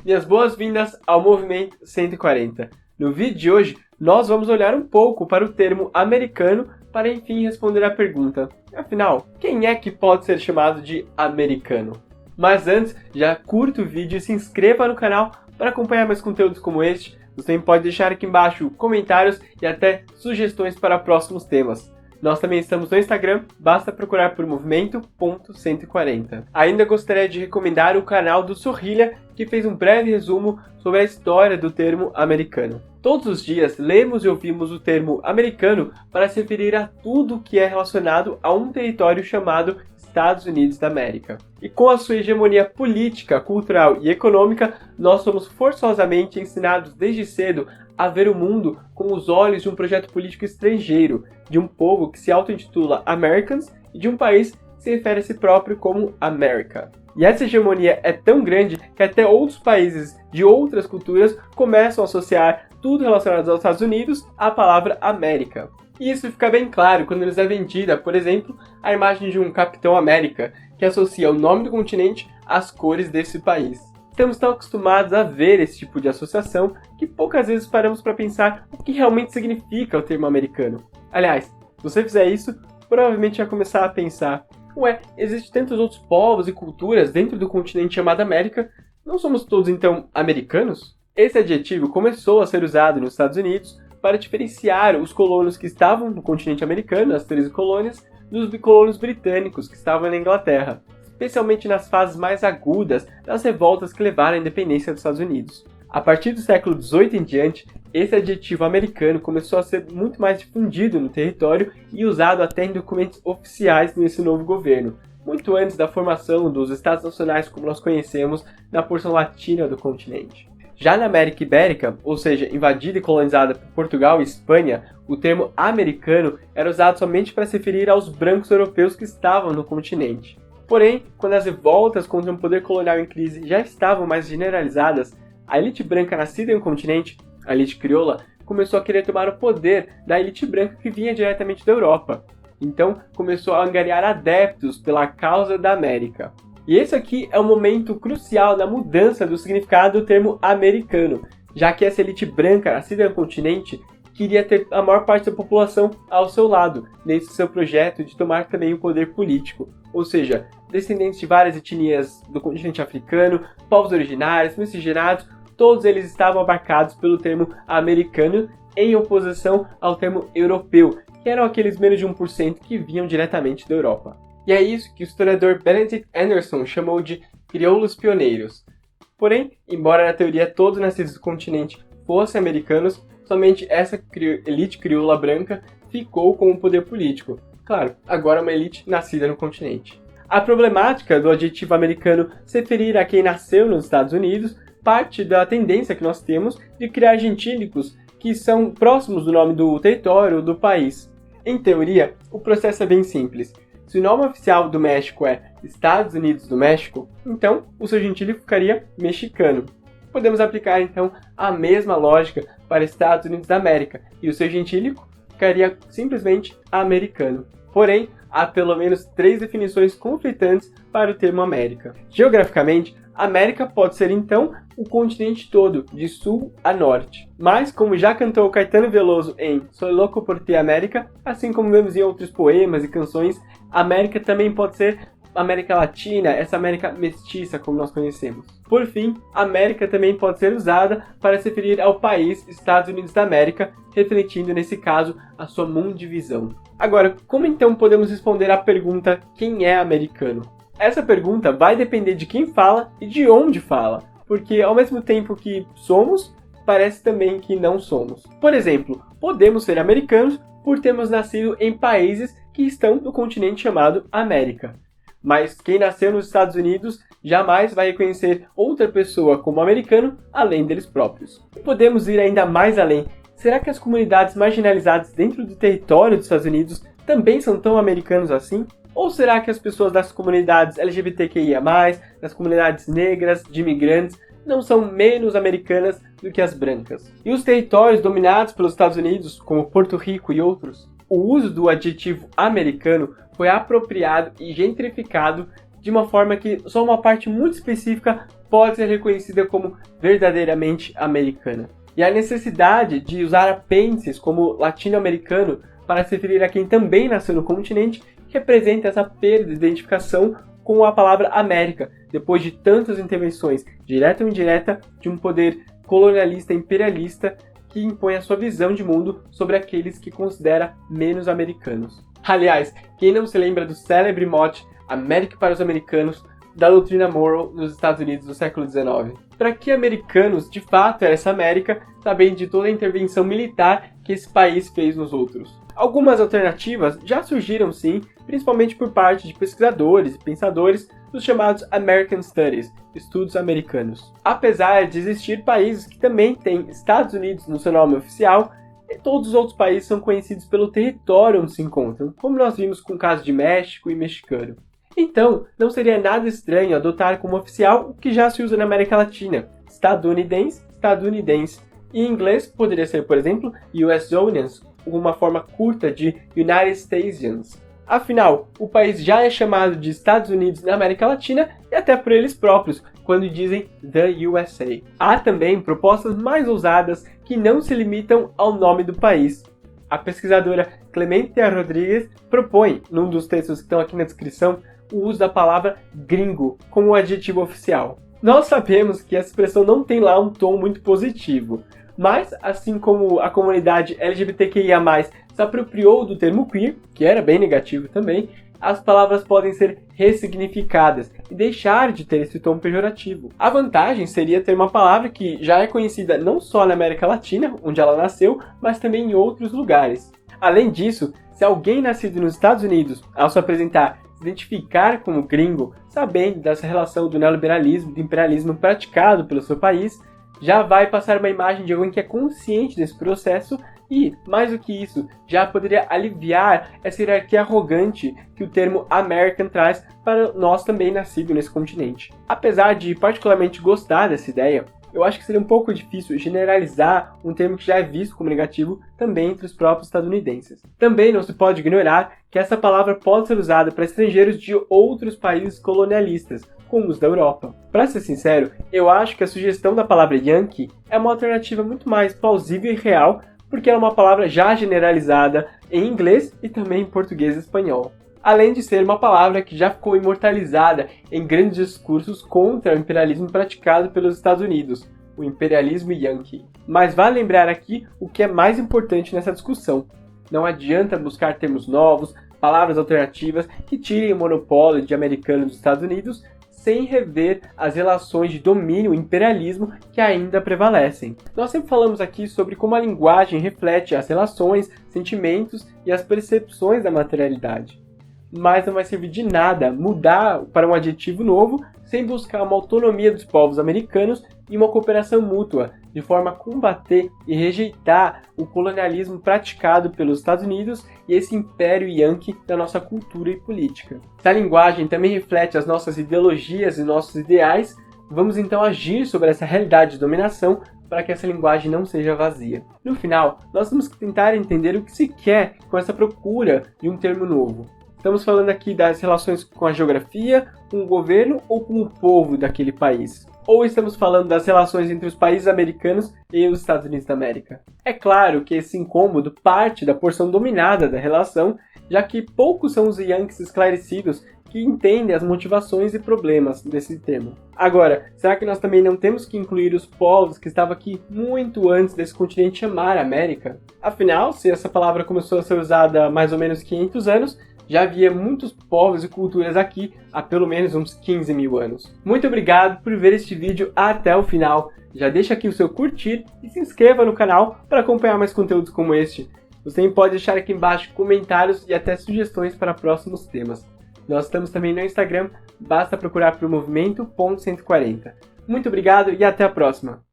Minhas boas-vindas ao Movimento 140. No vídeo de hoje, nós vamos olhar um pouco para o termo americano para enfim responder a pergunta: afinal, quem é que pode ser chamado de americano? Mas antes, já curta o vídeo e se inscreva no canal para acompanhar mais conteúdos como este. Você também pode deixar aqui embaixo comentários e até sugestões para próximos temas. Nós também estamos no Instagram, basta procurar por movimento.140. Ainda gostaria de recomendar o canal do Sorrilha, que fez um breve resumo sobre a história do termo americano. Todos os dias lemos e ouvimos o termo americano para se referir a tudo que é relacionado a um território chamado Estados Unidos da América. E com a sua hegemonia política, cultural e econômica, nós somos forçosamente ensinados desde cedo a ver o mundo com os olhos de um projeto político estrangeiro, de um povo que se auto-intitula Americans e de um país que se refere a si próprio como America. E essa hegemonia é tão grande que até outros países de outras culturas começam a associar tudo relacionado aos Estados Unidos à palavra América. E isso fica bem claro quando nos é vendida, por exemplo, a imagem de um Capitão América, que associa o nome do continente às cores desse país. Estamos tão acostumados a ver esse tipo de associação que poucas vezes paramos para pensar o que realmente significa o termo americano. Aliás, se você fizer isso, provavelmente vai começar a pensar: ué, existem tantos outros povos e culturas dentro do continente chamado América, não somos todos então americanos? Esse adjetivo começou a ser usado nos Estados Unidos para diferenciar os colonos que estavam no continente americano, as 13 colônias, dos colonos britânicos que estavam na Inglaterra, especialmente nas fases mais agudas das revoltas que levaram à independência dos Estados Unidos. A partir do século XVIII em diante, esse adjetivo americano começou a ser muito mais difundido no território e usado até em documentos oficiais nesse novo governo, muito antes da formação dos Estados Nacionais como nós conhecemos na porção latina do continente. Já na América Ibérica, ou seja, invadida e colonizada por Portugal e Espanha, o termo americano era usado somente para se referir aos brancos europeus que estavam no continente. Porém, quando as revoltas contra um poder colonial em crise já estavam mais generalizadas, a elite branca nascida em um continente, a elite crioula, começou a querer tomar o poder da elite branca que vinha diretamente da Europa. Então, começou a angariar adeptos pela causa da América. E esse aqui é um momento crucial na mudança do significado do termo americano, já que essa elite branca nascida no continente queria ter a maior parte da população ao seu lado, nesse seu projeto de tomar também o poder político. Ou seja, descendentes de várias etnias do continente africano, povos originários, miscigenados, todos eles estavam abarcados pelo termo americano em oposição ao termo europeu, que eram aqueles menos de 1% que vinham diretamente da Europa. E é isso que o historiador Benedict Anderson chamou de crioulos pioneiros. Porém, embora na teoria todos nascidos do continente fossem americanos, somente essa elite crioula branca ficou com o poder político. Claro, agora uma elite nascida no continente. A problemática do adjetivo americano se referir a quem nasceu nos Estados Unidos parte da tendência que nós temos de criar gentílicos que são próximos do nome do território ou do país. Em teoria, o processo é bem simples. Se o nome oficial do México é Estados Unidos do México, então o seu gentílico ficaria mexicano. Podemos aplicar então a mesma lógica para Estados Unidos da América e o seu gentílico ficaria simplesmente americano. Porém, há pelo menos 3 definições conflitantes para o termo América. Geograficamente, América pode ser então o continente todo, de sul a norte. Mas, como já cantou Caetano Veloso em Soy Loco por Ti América, assim como vemos em outros poemas e canções, América também pode ser América Latina, essa América mestiça como nós conhecemos. Por fim, América também pode ser usada para se referir ao país Estados Unidos da América, refletindo nesse caso a sua mundivisão. Agora, como então podemos responder à pergunta: quem é americano? Essa pergunta vai depender de quem fala e de onde fala, porque ao mesmo tempo que somos, parece também que não somos. Por exemplo, podemos ser americanos por termos nascido em países que estão no continente chamado América. Mas quem nasceu nos Estados Unidos jamais vai reconhecer outra pessoa como americano além deles próprios. E podemos ir ainda mais além. Será que as comunidades marginalizadas dentro do território dos Estados Unidos também são tão americanos assim? Ou será que as pessoas das comunidades LGBTQIA+, das comunidades negras, de imigrantes, não são menos americanas do que as brancas? E os territórios dominados pelos Estados Unidos, como Porto Rico e outros, o uso do adjetivo americano foi apropriado e gentrificado de uma forma que só uma parte muito específica pode ser reconhecida como verdadeiramente americana. E a necessidade de usar apêndices como latino-americano para se referir a quem também nasceu no continente representa essa perda de identificação com a palavra América, depois de tantas intervenções, direta ou indireta, de um poder colonialista e imperialista que impõe a sua visão de mundo sobre aqueles que considera menos americanos. Aliás, quem não se lembra do célebre mote América para os americanos da doutrina Monroe nos Estados Unidos do século XIX? Para que americanos de fato era essa América, sabendo de toda a intervenção militar que esse país fez nos outros? Algumas alternativas já surgiram sim, principalmente por parte de pesquisadores e pensadores dos chamados American Studies, estudos americanos. Apesar de existir países que também têm Estados Unidos no seu nome oficial, todos os outros países são conhecidos pelo território onde se encontram, como nós vimos com o caso de México e mexicano. Então, não seria nada estranho adotar como oficial o que já se usa na América Latina, estadunidense, estadunidense. E em inglês poderia ser, por exemplo, USonians, uma forma curta de United Statesians. Afinal, o país já é chamado de Estados Unidos na América Latina e até por eles próprios, quando dizem The USA. Há também propostas mais ousadas que não se limitam ao nome do país. A pesquisadora Clementia Rodrigues propõe, num dos textos que estão aqui na descrição, o uso da palavra gringo como adjetivo oficial. Nós sabemos que essa expressão não tem lá um tom muito positivo, mas assim como a comunidade LGBTQIA+, se apropriou do termo queer, que era bem negativo também, as palavras podem ser ressignificadas e deixar de ter esse tom pejorativo. A vantagem seria ter uma palavra que já é conhecida não só na América Latina, onde ela nasceu, mas também em outros lugares. Além disso, se alguém nascido nos Estados Unidos, ao se apresentar, se identificar como gringo, sabendo dessa relação do neoliberalismo e do imperialismo praticado pelo seu país, já vai passar uma imagem de alguém que é consciente desse processo e, mais do que isso, já poderia aliviar essa hierarquia arrogante que o termo American traz para nós também nascidos nesse continente. Apesar de particularmente gostar dessa ideia, eu acho que seria um pouco difícil generalizar um termo que já é visto como negativo também entre os próprios estadunidenses. Também não se pode ignorar que essa palavra pode ser usada para estrangeiros de outros países colonialistas, como os da Europa. Para ser sincero, eu acho que a sugestão da palavra Yankee é uma alternativa muito mais plausível e real, porque é uma palavra já generalizada em inglês e também em português e espanhol. Além de ser uma palavra que já ficou imortalizada em grandes discursos contra o imperialismo praticado pelos Estados Unidos, o imperialismo yankee. Mas vale lembrar aqui o que é mais importante nessa discussão. Não adianta buscar termos novos, palavras alternativas que tirem o monopólio de americano dos Estados Unidos, sem rever as relações de domínio e imperialismo que ainda prevalecem. Nós sempre falamos aqui sobre como a linguagem reflete as relações, sentimentos e as percepções da materialidade. Mas não vai servir de nada mudar para um adjetivo novo sem buscar uma autonomia dos povos americanos e uma cooperação mútua, de forma a combater e rejeitar o colonialismo praticado pelos Estados Unidos e esse império yankee da nossa cultura e política. Se a linguagem também reflete as nossas ideologias e nossos ideais, vamos então agir sobre essa realidade de dominação para que essa linguagem não seja vazia. No final, nós temos que tentar entender o que se quer com essa procura de um termo novo. Estamos falando aqui das relações com a geografia, com o governo ou com o povo daquele país? Ou estamos falando das relações entre os países americanos e os Estados Unidos da América? É claro que esse incômodo parte da porção dominada da relação, já que poucos são os yankees esclarecidos que entendem as motivações e problemas desse termo. Agora, será que nós também não temos que incluir os povos que estavam aqui muito antes desse continente chamar América? Afinal, se essa palavra começou a ser usada há mais ou menos 500 anos, já havia muitos povos e culturas aqui há pelo menos uns 15 mil anos. Muito obrigado por ver este vídeo até o final. Já deixa aqui o seu curtir e se inscreva no canal para acompanhar mais conteúdos como este. Você também pode deixar aqui embaixo comentários e até sugestões para próximos temas. Nós estamos também no Instagram, basta procurar por movimento.140. Muito obrigado e até a próxima!